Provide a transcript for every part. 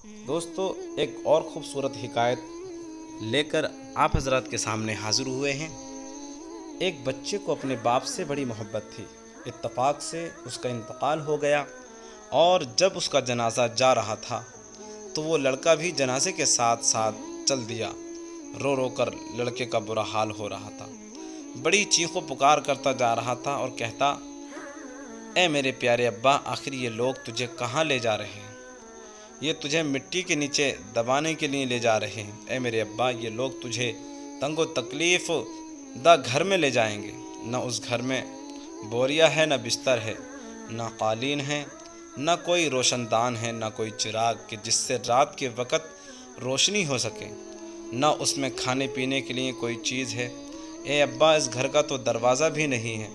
دوستو، ایک اور خوبصورت حکایت لے کر آپ حضرات کے سامنے حاضر ہوئے ہیں۔ ایک بچے کو اپنے باپ سے بڑی محبت تھی۔ اتفاق سے اس کا انتقال ہو گیا، اور جب اس کا جنازہ جا رہا تھا تو وہ لڑکا بھی جنازے کے ساتھ ساتھ چل دیا۔ رو رو کر لڑکے کا برا حال ہو رہا تھا، بڑی چیخ و پکار کرتا جا رہا تھا اور کہتا، اے میرے پیارے ابا، آخر یہ لوگ تجھے کہاں لے جا رہے ہیں؟ یہ تجھے مٹی کے نیچے دبانے کے لیے لے جا رہے ہیں۔ اے میرے ابا، یہ لوگ تجھے تنگ و تکلیف دہ گھر میں لے جائیں گے۔ نہ اس گھر میں بوریا ہے، نہ بستر ہے، نہ قالین ہے، نہ کوئی روشن دان ہے، نہ کوئی چراغ کہ جس سے رات کے وقت روشنی ہو سکے، نہ اس میں کھانے پینے کے لیے کوئی چیز ہے۔ اے ابا، اس گھر کا تو دروازہ بھی نہیں ہے،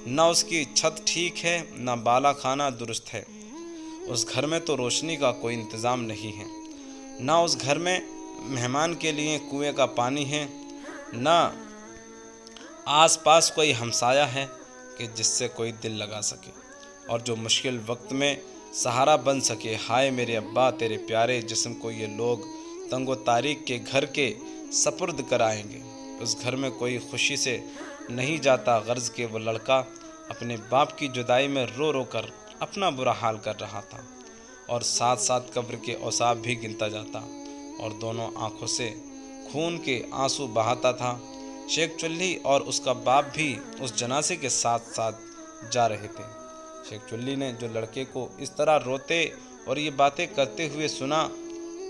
نہ اس کی چھت ٹھیک ہے، نہ بالا خانہ درست ہے۔ اس گھر میں تو روشنی کا کوئی انتظام نہیں ہے، نہ اس گھر میں مہمان کے لیے کنویں کا پانی ہے، نہ آس پاس کوئی ہمسایہ ہے کہ جس سے کوئی دل لگا سکے اور جو مشکل وقت میں سہارا بن سکے۔ ہائے میرے ابا، تیرے پیارے جسم کو یہ لوگ تنگ و تاریک کے گھر کے سپرد کرائیں گے۔ اس گھر میں کوئی خوشی سے نہیں جاتا، غرض کہ وہ لڑکا اپنے باپ کی جدائی میں رو رو کر اپنا برا حال کر رہا تھا، اور ساتھ ساتھ قبر کے اوصاف بھی گنتا جاتا، اور دونوں آنکھوں سے خون کے آنسو بہاتا تھا۔ شیخ چلی اور اس کا باپ بھی اس جنازے کے ساتھ ساتھ جا رہے تھے۔ شیخ چلی نے جو لڑکے کو اس طرح روتے اور یہ باتیں کرتے ہوئے سنا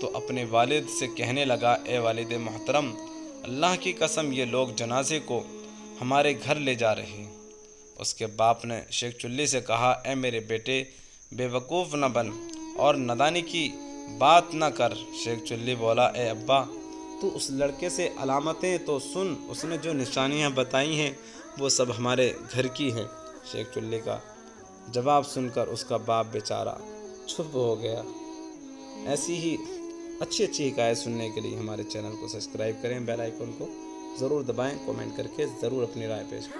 تو اپنے والد سے کہنے لگا، اے والد محترم، اللہ کی قسم یہ لوگ جنازے کو ہمارے گھر لے جا رہے ہیں۔ اس کے باپ نے شیخ چلی سے کہا، اے میرے بیٹے، بے وقوف نہ بن اور نادانی کی بات نہ کر۔ شیخ چلی بولا، اے ابا، تو اس لڑکے سے علامتیں تو سن، اس نے جو نشانیاں بتائی ہیں وہ سب ہمارے گھر کی ہیں۔ شیخ چلی کا جواب سن کر اس کا باپ بیچارہ چپ ہو گیا۔ ایسی ہی اچھی حکایت سننے کے لیے ہمارے چینل کو سبسکرائب کریں، بیل آئیکن کو ضرور دبائیں، کومنٹ کر کے ضرور اپنی رائے پیش کریں۔